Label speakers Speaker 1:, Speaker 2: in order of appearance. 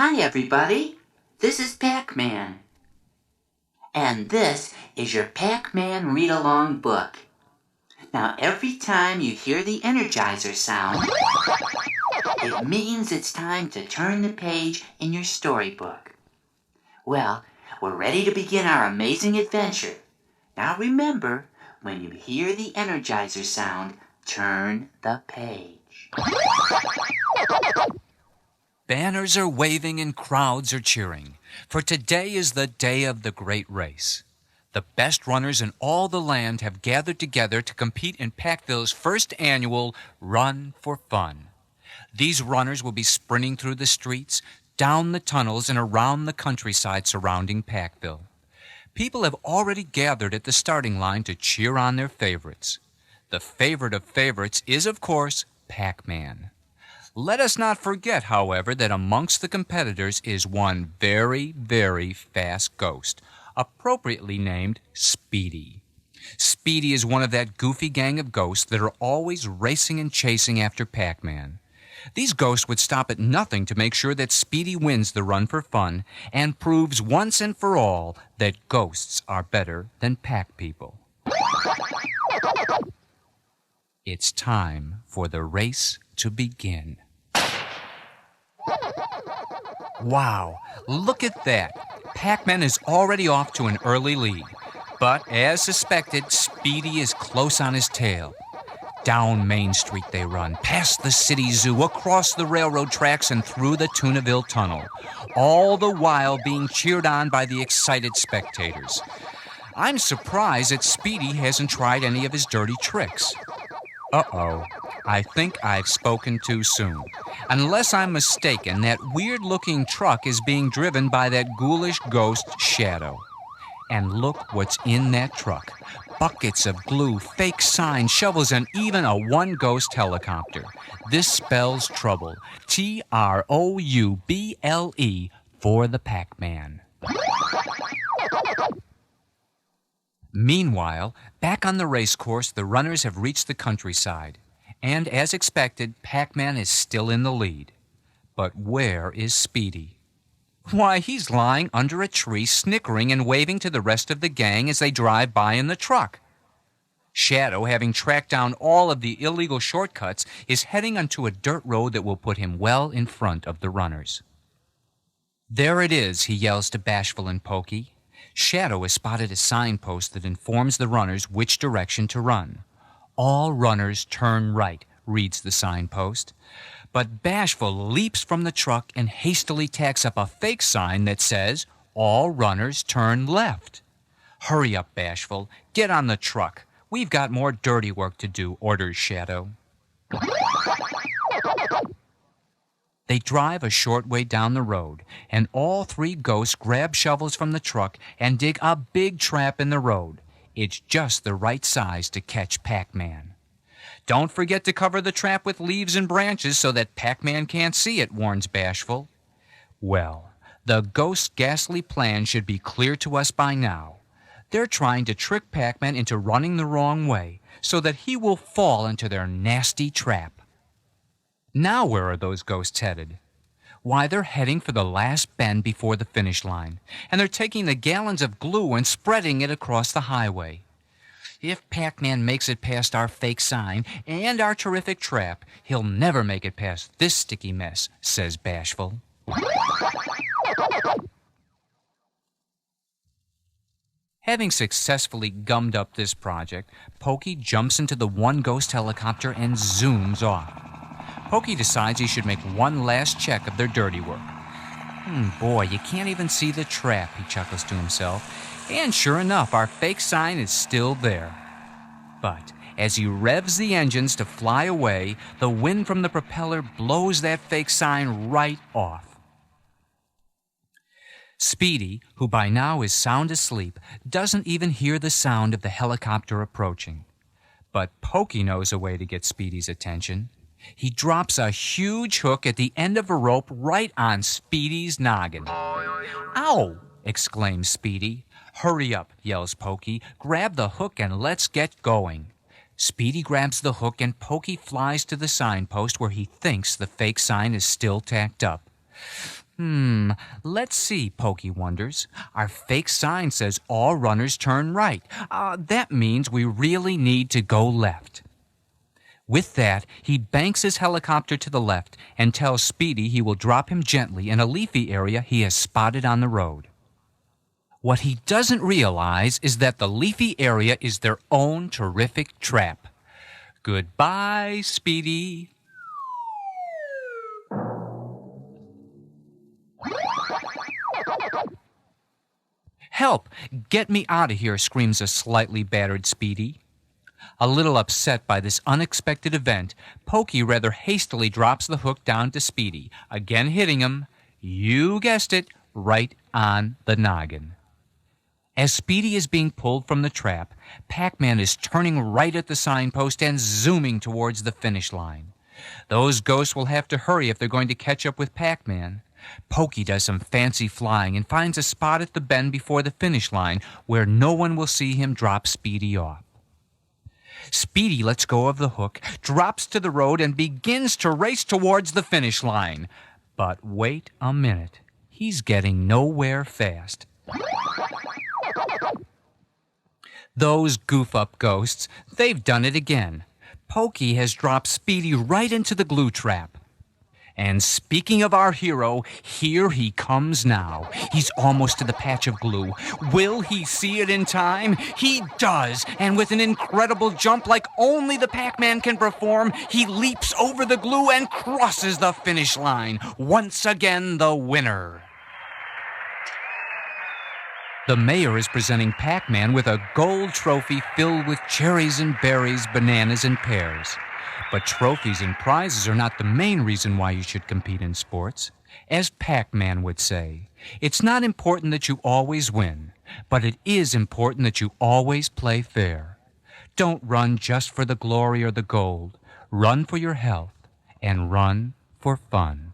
Speaker 1: Hi everybody, this is Pac-Man. And this is your Pac-Man read-along book. Now every time you hear the Energizer sound, it means it's time to turn the page in your storybook. Well, we're ready to begin our amazing adventure. Now remember, when you hear the Energizer sound, turn the page.
Speaker 2: Banners are waving and crowds are cheering, for today is the day of the great race. The best runners in all the land have gathered together to compete in Packville's first annual Run for Fun. These runners will be sprinting through the streets, down the tunnels, and around the countryside surrounding Packville. People have already gathered at the starting line to cheer on their favorites. The favorite of favorites is, of course, Pac-Man. Let us not forget, however, that amongst the competitors is one very, very fast ghost, appropriately named Speedy. Speedy is one of that goofy gang of ghosts that are always racing and chasing after Pac-Man. These ghosts would stop at nothing to make sure that Speedy wins the Run for Fun and proves once and for all that ghosts are better than Pac people. It's time for the race to begin. Wow, look at that. Pac-Man is already off to an early lead. But as suspected, Speedy is close on his tail. Down Main Street they run, past the city zoo, across the railroad tracks, and through the Tunaville Tunnel, all the while being cheered on by the excited spectators. I'm surprised that Speedy hasn't tried any of his dirty tricks. Uh-oh, I think I've spoken too soon. Unless I'm mistaken, that weird-looking truck is being driven by that ghoulish ghost, Shadow. And look what's in that truck. Buckets of glue, fake signs, shovels, and even a one-ghost helicopter. This spells trouble. Trouble for the Pac-Man. Meanwhile, back on the race course, the runners have reached the countryside. And as expected, Pac-Man is still in the lead. But where is Speedy? Why, he's lying under a tree, snickering and waving to the rest of the gang as they drive by in the truck. Shadow, having tracked down all of the illegal shortcuts, is heading onto a dirt road that will put him well in front of the runners. There it is, he yells to Bashful and Pokey. Shadow has spotted a signpost that informs the runners which direction to run. All runners turn right, reads the signpost. But Bashful leaps from the truck and hastily tacks up a fake sign that says, all runners turn left. Hurry up, Bashful. Get on the truck. We've got more dirty work to do, orders Shadow. They drive a short way down the road, and all three ghosts grab shovels from the truck and dig a big trap in the road. It's just the right size to catch Pac-Man. Don't forget to cover the trap with leaves and branches so that Pac-Man can't see it, warns Bashful. Well, the ghost's ghastly plan should be clear to us by now. They're trying to trick Pac-Man into running the wrong way so that he will fall into their nasty trap. Now where are those ghosts headed? Why, they're heading for the last bend before the finish line, and they're taking the gallons of glue and spreading it across the highway. If Pac-Man makes it past our fake sign and our terrific trap, he'll never make it past this sticky mess, says Bashful. Having successfully gummed up this project, Pokey jumps into the one-ghost helicopter and zooms off. Pokey decides he should make one last check of their dirty work. Boy, you can't even see the trap, he chuckles to himself. And sure enough, our fake sign is still there. But as he revs the engines to fly away, the wind from the propeller blows that fake sign right off. Speedy, who by now is sound asleep, doesn't even hear the sound of the helicopter approaching. But Pokey knows a way to get Speedy's attention. He drops a huge hook at the end of a rope right on Speedy's noggin. Ow! Exclaims Speedy. Hurry up, yells Pokey. Grab the hook and let's get going. Speedy grabs the hook and Pokey flies to the signpost where he thinks the fake sign is still tacked up. Let's see, Pokey wonders. Our fake sign says all runners turn right. That means we really need to go left. With that, he banks his helicopter to the left and tells Speedy he will drop him gently in a leafy area he has spotted on the road. What he doesn't realize is that the leafy area is their own terrific trap. Goodbye, Speedy. Help! Get me out of here, screams a slightly battered Speedy. A little upset by this unexpected event, Pokey rather hastily drops the hook down to Speedy, again hitting him, you guessed it, right on the noggin. As Speedy is being pulled from the trap, Pac-Man is turning right at the signpost and zooming towards the finish line. Those ghosts will have to hurry if they're going to catch up with Pac-Man. Pokey does some fancy flying and finds a spot at the bend before the finish line where no one will see him drop Speedy off. Speedy lets go of the hook, drops to the road, and begins to race towards the finish line. But wait a minute. He's getting nowhere fast. Those goof-up ghosts, they've done it again. Pokey has dropped Speedy right into the glue trap. And speaking of our hero, here he comes now. He's almost to the patch of glue. Will he see it in time? He does, and with an incredible jump like only the Pac-Man can perform, he leaps over the glue and crosses the finish line. Once again, the winner. The mayor is presenting Pac-Man with a gold trophy filled with cherries and berries, bananas and pears. But trophies and prizes are not the main reason why you should compete in sports. As Pac-Man would say, it's not important that you always win, but it is important that you always play fair. Don't run just for the glory or the gold. Run for your health and run for fun.